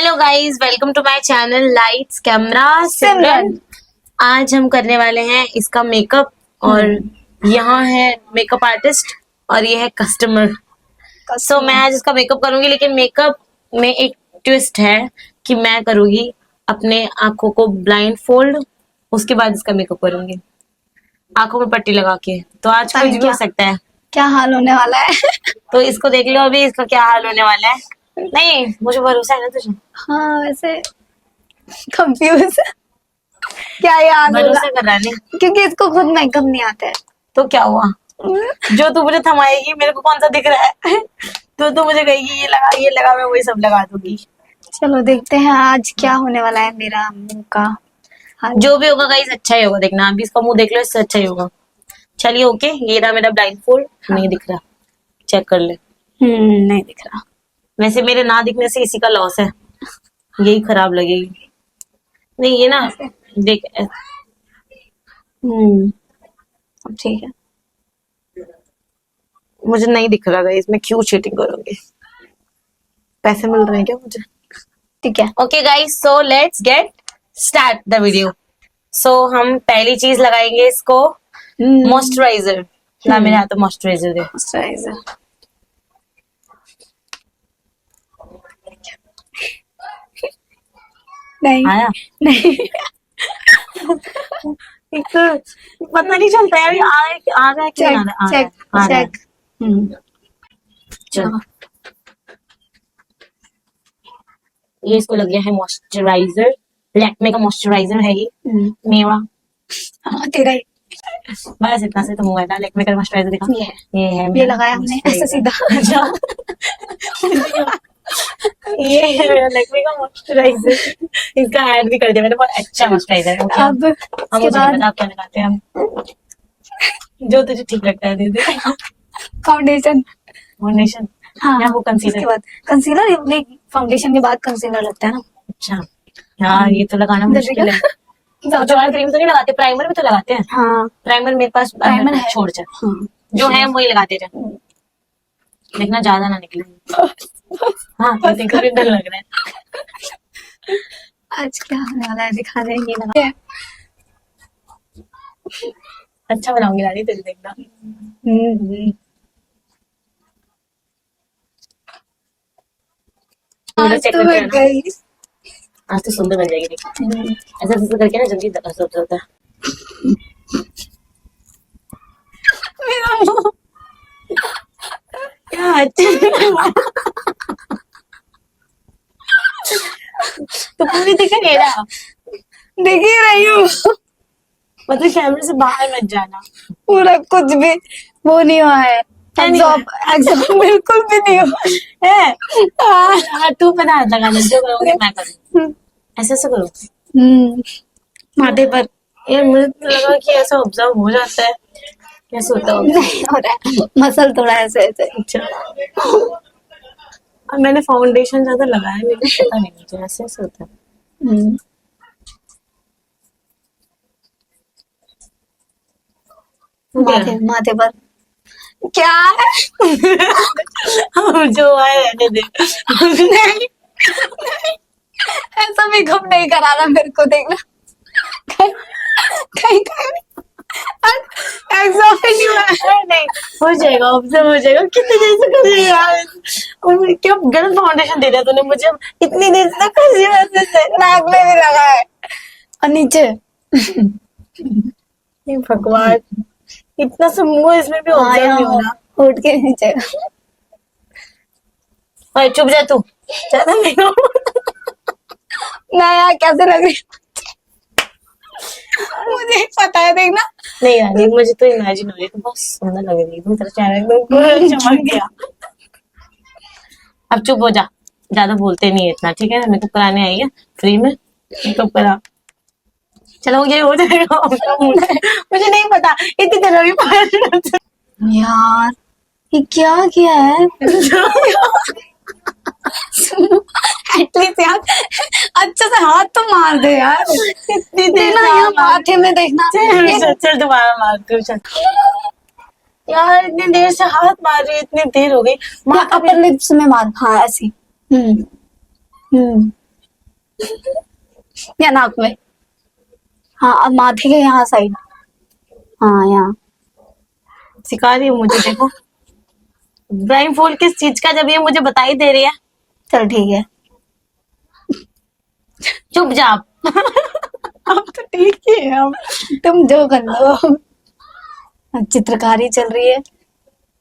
Hello guys, welcome to my channel lights camera Simran. आज हम करने वाले हैं इसका मेकअप और यहाँ है मेकअप आर्टिस्ट और ये है कस्टमर। सो मैं आज इसका मेकअप करूंगी, लेकिन मेकअप में एक ट्विस्ट है कि मैं करूंगी अपने आंखों को ब्लाइंड फोल्ड, उसके बाद इसका मेकअप करूंगी आंखों में पट्टी लगा के। तो आज कुछ भी हो सकता है। क्या हाल होने वाला है। तो इसको देख लो अभी इसका क्या हाल होने वाला है। नहीं, मुझे भरोसा है ना तुझे। हाँ वैसे कंफ्यूज क्या याद भरोसा कर रहा है नहीं, क्योंकि इसको खुद मेकअप नहीं आता है। तो क्या हुआ? जो तू मुझे थमाएगी मेरे को कौन सा दिख रहा है? तो मुझे कहेगी ये लगा, मैं वही सब लगा दूंगी। चलो देखते हैं आज क्या होने वाला है मेरा मुंह का हाल। जो भी होगा गाइस अच्छा ही होगा, देखना अभी इसका मुंह देख लो, इससे अच्छा ही होगा। चलिए ओके, ये रहा मेरा ब्लाइंड फोल्ड। नहीं दिख रहा, चेक कर ले। नहीं दिख रहा। वैसे मेरे ना दिखने से इसी का लॉस है, यही खराब लगेगी। नहीं ये ना देख, अब ठीक है। मुझे नहीं दिख रहा गाइस, मैं क्यों चीटिंग करूंगी? पैसे मिल रहे हैं क्या मुझे? ठीक है okay guys, so let's get start the video. So हम पहली चीज लगाएंगे इसको मॉइस्चराइजर। ना मेरे हाथ में मॉइस्चराइजर दे। मॉइस्चराइजर नहीं आया? नहीं एक तो पता नहीं चलता यार, आ रहा है कि नहीं आ रहा है? आ रहा है। चलो ये इसको लग गया है मॉइस्चराइजर। लैक्मे का मॉइस्चराइजर है ये मेरा। हाँ तेरा ही। बस इतना से तो हुआ था। लैक्मे का मॉइस्चराइजर दिखा, ये है ये मेरा लगाया हमने ऐसे सीधा। ये है मेरा लैक्मे का मॉइस्चराइजर। इसका ऐड भी कर दिया मैंने, बहुत अच्छा मॉइस्चराइजर है। Okay? अब हम मुझे नहीं पता आप क्या लगाते हैं। हम जो तुझे ठीक लगता है दे दे। फाउंडेशन फाउंडेशन हाँ या वो उसके कंसीलर? बाद कंसीलर, फाउंडेशन के बाद कंसीलर लगता है ना। अच्छा यार ये तो लगाना मुश्किल है। जवान क्रीम तो नहीं लगाते, प्राइमर भी तो लगाते हैं। हाँ प्राइमर मेरे पास प्राइमर है। छोड़ जा, हाँ जो है वही लगाते रहे, देखना ज्यादा ना निकले। हाँ तो देखो भी डर लग रहा है। आज क्या होने वाला है दिखा देंगे लगा। अच्छा बनाऊंगी रानी, तेरे देखना। आज चेक तो करके मैं आना। गई। आज तो सुंदर बन जाएगी देखो। ऐसा ऐसा करके ना जल्दी सब होता है। मेरा मुंह क्या अच्छा तो पूरी दिख नहीं रहा, दिख ही रही हूँ। मतलब कैमरे से बाहर मत जाना। पूरा कुछ भी वो नहीं हुआ है। नहीं हुआ एग्जॉब बिल्कुल भी नहीं हुआ है। हाँ। हाँ तू पता लगा, जो करोगे मैं करूँ। ऐसे ऐसे करो। माथे पर यार मुझे तो लगा कि ऐसा ऑब्जर्व हो जाता है, कैसे होता है? नहीं हो रहा है, मसल थोड़ा ऐसे ऐसे। अच्छा, अब मैंने फाउंडेशन ज्यादा लगाया नहीं, पता नहीं मुझे ऐसे ऐसे होता है। माथे पर क्या है? जो है रहने दे। नहीं ऐसा मेकअप नहीं कराना मेरे को, देखना कहीं एग्जाम नहीं हुआ है। नहीं हो जाएगा, ऑब्जर्व हो जाएगा। कितनी देर से कर रही है यार, क्या गलत फाउंडेशन दे दिया तूने मुझे। इतनी देर से कर रही है ऐसे से। नाक में भी लगा है और नीचे। हे भगवान, इतना सा मुंह इसमें भी ऑब्जर्व नहीं हो रहा। होठ के नीचे। ओए चुप जा तू, ज्यादा नहीं हो। मैं यार कैसे लग रही मुझे पता है, देखना। नहीं यार मुझे तो इमेजिन हो रही है, तो बहुत सुंदर लग रही है। तेरा चेहरा एकदम पूरा चमक गया। अब चुप हो जा, ज्यादा बोलते नहीं है इतना, ठीक है? मेकअप कराने आई है फ्री में, मेकअप करा। चलो ये हो जाएगा। मुझे नहीं पता इतनी तरह भी। यार ये क्या किया है? एटलीस्ट यार अच्छे से हाथ तो मार दे यार। इतनी देर देखना यहाँ माथे में, देखना। चल दोबारा मारती हूँ। चल यार इतनी देर से हाथ मार रही है, इतनी देर हो गई। अपर लिप्स में मार। हाँ ऐसी। या नाक में। हाँ अब माथे के यहाँ साइड। हाँ यहाँ। सिखा रही हूँ मुझे, देखो ब्लाइंड फोल्ड किस चीज का, जब ये मुझे बता ही दे रही है। चल ठीक है। चुप जा आप। अब तो ठीक ही है, अब तुम जो कर लो। अब चित्रकारी चल रही है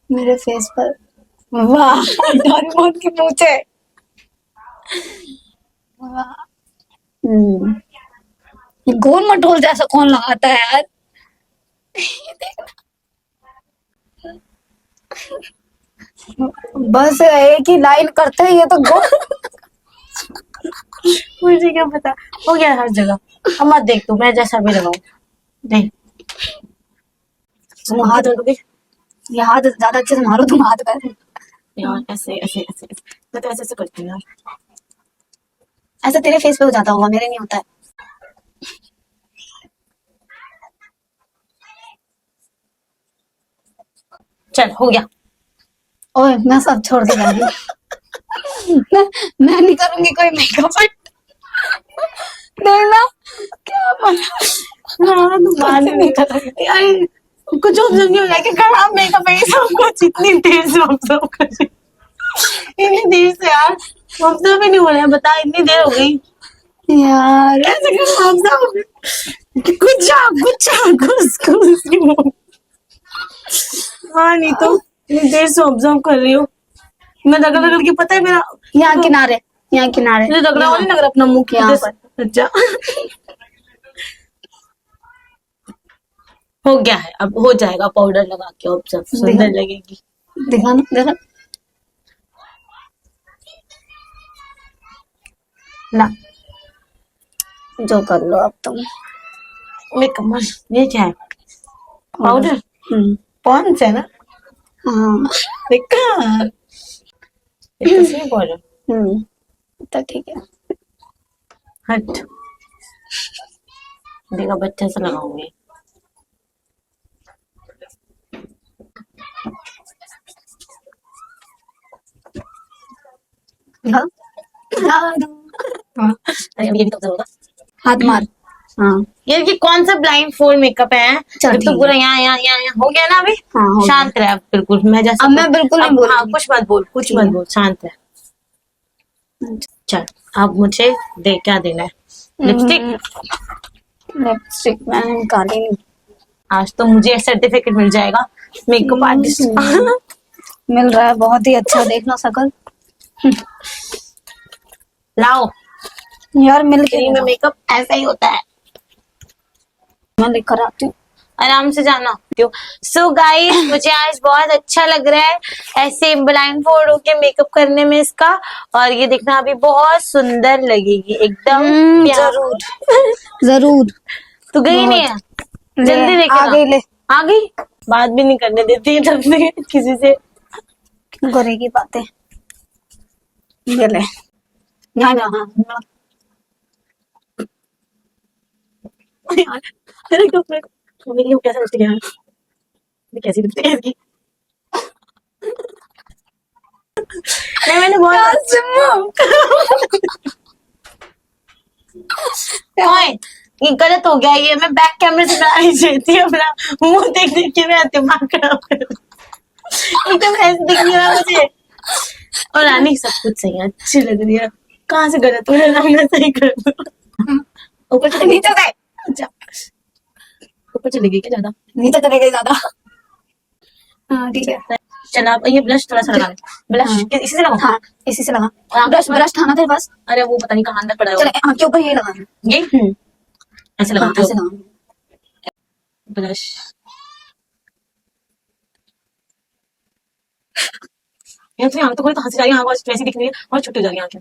मेरे फेस पर। वाह डोरेमोन की मूंछे। वाह। ये गोल मटोल जैसा कौन लगाता है यार। ये देखना। बस एक ही लाइन करते हैं ये तो गोल। मुझे क्या पता, हो गया हर जगह। अब मत देख तू, मैं जैसा भी लगाऊं देख। तुम हाथ ये हाथ ज्यादा अच्छे से मारो तुम हाथ पैर। यार ऐसे ऐसे ऐसे ऐसे। मैं तो ऐसे ऐसे करती हूँ यार। ऐसा तेरे फेस पे हो जाता होगा, मेरे नहीं होता है। चल हो गया। ओए मैं सब छोड़ के जा रही हूँ। मैं नहीं करूंगी कोई मेकअप। देखना क्या बना। हाँ तू बाद में नहीं कर यार, कुछ ऑब्जर्व नहीं हो रहा कि खराब मेकअप है ये सब कुछ, इतनी देर से ऑब्जर्व कर रही हूँ। इतनी देर से यार ऑब्जर्व ही नहीं हो रहा है, बता इतनी देर हो गई। यार कैसे कर ऑब्जर्व, कुछ हाँ नहीं तो इतनी देर से ऑब्जर्व कर रही हूँ मैं, रगड़ रगड़ के पता है मेरा यहाँ किनारे, यहाँ किनारे। मुझे रगड़ा यहाँ। नहीं लग रहा अपना मुंह की यहाँ वजह से। अच्छा हो गया है, अब हो जाएगा पाउडर लगा के ऑब्जर्व, सुंदर लगेगी। दिखा ना देखा। ना जो कर लो अब तुम। मेकअप ये क्या है, पाउडर पॉन्ड्स है ना। हाँ देखा ये तो सही पाउडर। तो ठीक है। हट देखा बच्चे से लगाऊंगी। अरे ये भी तो होगा। हाथ मार। हाँ ये कि कौन सा ब्लाइंड फोल्ड मेकअप है, चल जब तो ठीक पूरा यहाँ यहाँ यहाँ यहाँ हो गया ना अभी। हाँ हो गया। शांत रहे अब बिल्कुल, मैं जैसा अब मैं बिल्कुल नहीं अब हाँ बोलूंगी। कुछ मत बोल, कुछ ठीक मत है। बोल, शांत रहे। चल अब मुझे दे, क्या देना है, लिपस्टिक। लिपस्टिक मैंने निकाली नहीं। आज तो मुझे सर्टिफिकेट मिल जाएगा मेकअप आर्टिस्ट का। मिल रहा है बहुत ही अच्छा, देखना शकल। लाओ यार मिल के फ्री में मेकअप ऐसा ही होता है। मैं लेकर आती हूँ। आराम से जाना। सो गाइस मुझे आज बहुत अच्छा लग रहा है ऐसे ब्लाइंड फोल्ड होके मेकअप करने में इसका, और ये देखना अभी बहुत सुंदर लगेगी एकदम। जरूर जरूर। तू गई नहीं है, जल्दी ले, लेके आ गई ले। आ गई, बात भी नहीं करने देती है तब से किसी से। क्यों करेगी बातें। ये ले यहाँ यहाँ। अरे कपड़े को मेरी वो कैसा लगती है यार, ये कैसी लगती है इसकी। नहीं मैंने बहुत ओए ये गलत हो गया, ये मैं बैक कैमरे से बना नहीं चाहती अपना मुंह देख देख के मेरा दिमाग खराब कर एकदम ऐसे दिख रहा मुझे। और रानी सब कुछ सही है, अच्छी लग रही है, कहाँ से गलत हो रहा है, मैं सही कर दूँ। ऊपर से नीचे से। अच्छा ऊपर चलेगी क्या ज्यादा, नीचे चले गई ज्यादा। हाँ ठीक है। चल आप ये ब्लश थोड़ा सा लगा, ब्लश इसी से लगाओ। हाँ इसी से लगा। ब्रश ब्रश था ना तेरे पास। अरे वो पता नहीं कहाँ अंदर पड़ा है चल आँख के ऊपर ये लगा। ये ऐसे हाँ लगाते ऐसे हो लगा। ब्लश। यार तुम्हें आँख तो थोड़ी हंसी जा रही है, आँख वैसी दिख रही है और छुट्टी हो जा रही है आँखें।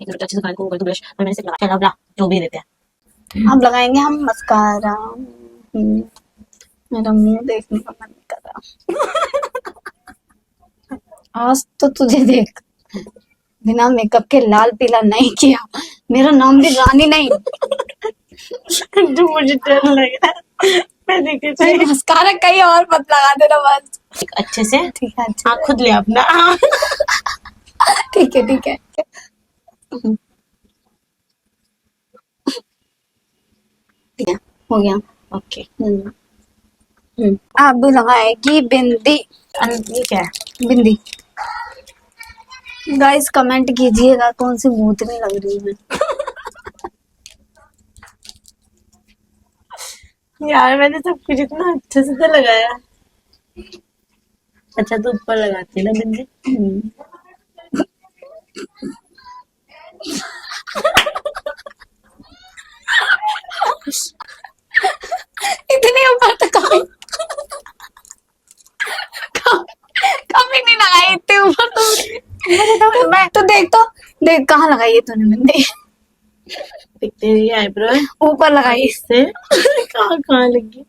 एक मिनट अच्छे से कान को कर दो ब्रश, और मैंने से लगा। चल अब ला जो भी देते हैं। अब लगाएंगे हम मस्कारा। मेरा मुंह देखने का मन नहीं कर रहा। आज तो तुझे देख बिना मेकअप के लाल पीला नहीं किया, मेरा नाम भी रानी नहीं। जो मुझे डर लग रहा है मैं देखे मस्कारा कहीं और मत लगा देना बस। अच्छे से। ठीक है अच्छा हाँ खुद ले अपना। ठीक है ठीक है। ठीक है हो गया। ओके। अब लगाएगी बिंदी। ये क्या है? बिंदी। गाइस कमेंट कीजिएगा कौन सी भूतनी लग रही है। यार मैंने सब कुछ इतना अच्छे से तो लगाया। अच्छा तो ऊपर लगाती है ना बिंदी। इतनी ऊपर तो कभी कभी नहीं लगाई इतने ऊपर तो मैं तो देख कहाँ लगाई है तूने बिंदी। दिखते ये आईब्रो है ऊपर लगाई इससे। कहाँ कहाँ लगी?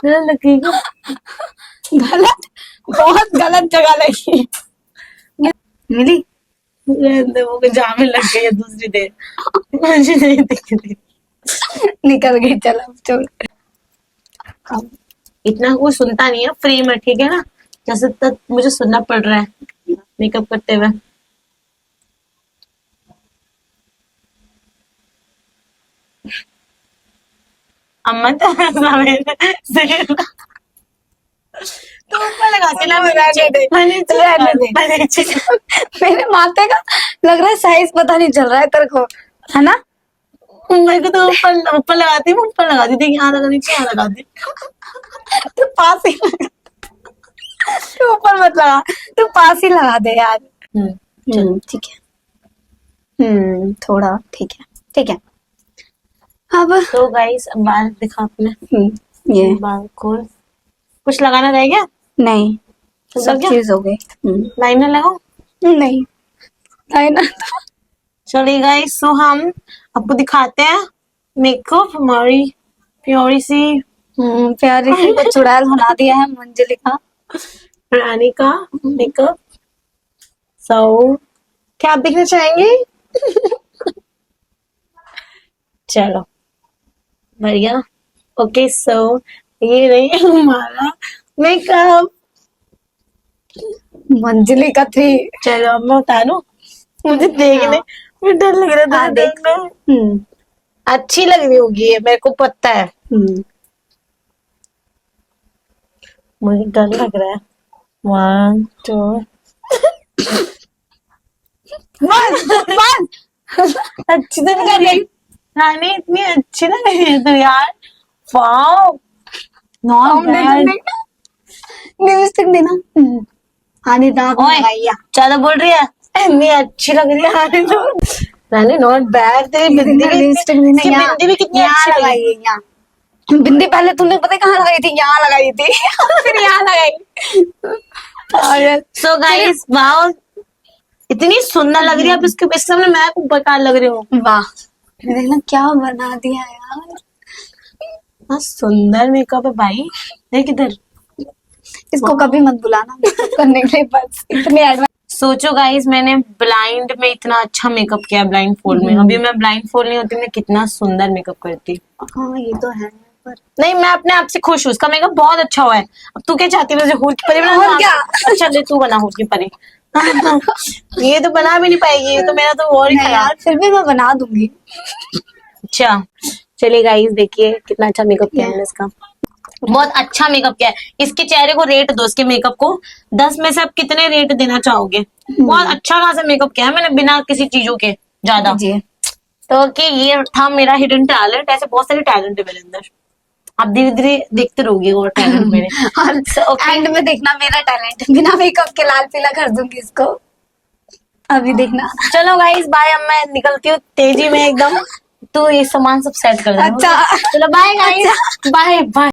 लगेगा। गलत बहुत गलत जगह लगी। मिली रहने दे, वो जामे लग गई है दूसरी देर। मुझे नहीं दिख रही। निकल गई चल अब छोड़। इतना कोई सुनता नहीं है फ्री में, ठीक है ना? जैसे तक मुझे सुनना पड़ रहा है मेकअप करते हुए। अम्मा तो तो ऊपर लगाती ना रहने दे। मेरे माथे का लग रहा है साइज पता नहीं चल रहा है तेरे को है ना। मेरे को तो ऊपर ऊपर लगाती थी, यहाँ लगा नीचे, यहाँ लगाती। तू पास ही लगा। तू ऊपर मत लगा तू पास ही लगा दे यार। ठीक है। थोड़ा ठीक है अब तो गाइस अब बाल दिखा अपने। ये बाल खोल। कुछ लगाना रह गया? नहीं तो सब लग गया? चीज हो गई। लाइनर लगाओ। नहीं लाइनर चलिए गाइस, सो हम आपको दिखाते हैं मेकअप हमारी प्यारी सी प्यारी सी को चुड़ैल बना दिया है मंजलि का रानी का मेकअप। सो क्या आप देखना चाहेंगे? चलो बढ़िया। ओके सो ये रही हमारा मेकअप। मंजलि का 3। चलो अब मैं उतारू, मुझे देखने मुझे डर लग रहा था। हाँ, देख। देखना अच्छी लग रही होगी ये, मेरे को पता है। मुझे डर लग रहा है। 1 2 बस अच्छी तो नहीं कर रही रानी, इतनी अच्छी लग रही है तो यार। Wow not bad. लिपस्टिक देना। आने दांत लगाइया ज्यादा बोल रही है, इतनी अच्छी लग रही है रानी तो। रानी नॉट बैड। तेरी बिंदी भी लिपस्टिक देना इसकी यहाँ बिंदी भी कितनी अच्छी लगी। लगाई है यहाँ। बिंदी पहले तूने पता कहाँ लगाई थी? यहाँ लगाई थी फिर यहाँ लगाई। और सो गाइस वाओ इतनी सुंदर लग रही है। अब इसके सामने मैं बेकार लग रही हूँ। वाह देखना क्या बना दिया यार। बस सुंदर मेकअप है भाई। देख इधर। इसको कभी मत बुलाना मेकअप करने के लिए बस इतने एडवांस। सोचो गाइस मैंने ब्लाइंड में इतना अच्छा मेकअप किया ब्लाइंड फोल्ड में। अभी मैं ब्लाइंड फोल्ड नहीं होती मैं कितना सुंदर मेकअप करती। हाँ ये तो है पर नहीं मैं अपने आप से खुश हूँ, उसका मेकअप बहुत अच्छा हुआ है। अब तू क्या चाहती है मुझे हुड की परी बना? और क्या? अच्छा ले तू बना हुड की परी। ये तो बना भी नहीं पाएगी, ये तो मेरा तो और ही नहीं खराब। यार फिर भी मैं बना दूंगी। अच्छा चलिए गाइस देखिए कितना अच्छा मेकअप किया मैंने इसका। बहुत अच्छा मेकअप किया है। इसके चेहरे को रेट दो, इसके मेकअप को 10 में से आप कितने रेट देना चाहोगे? बहुत अच्छा खासा मेकअप किया है मैंने बिना किसी चीजों के ज्यादा। जी तो कि ये था मेरा हिडन टैलेंट। ऐसे बहुत सारे टैलेंट है मेरे अंदर, आप धीरे धीरे देखते रहोगे और टैलेंट मेरे। एंड में देखना मेरा टैलेंट बिना मेकअप के लाल पीला कर दूंगी इसको। अभी देखना। चलो गाइस बाय, अब मैं निकलती हूँ तेजी में एकदम। तो ये सामान सब सेट कर देना। अच्छा चलो बाय गाइस, बाय बाय।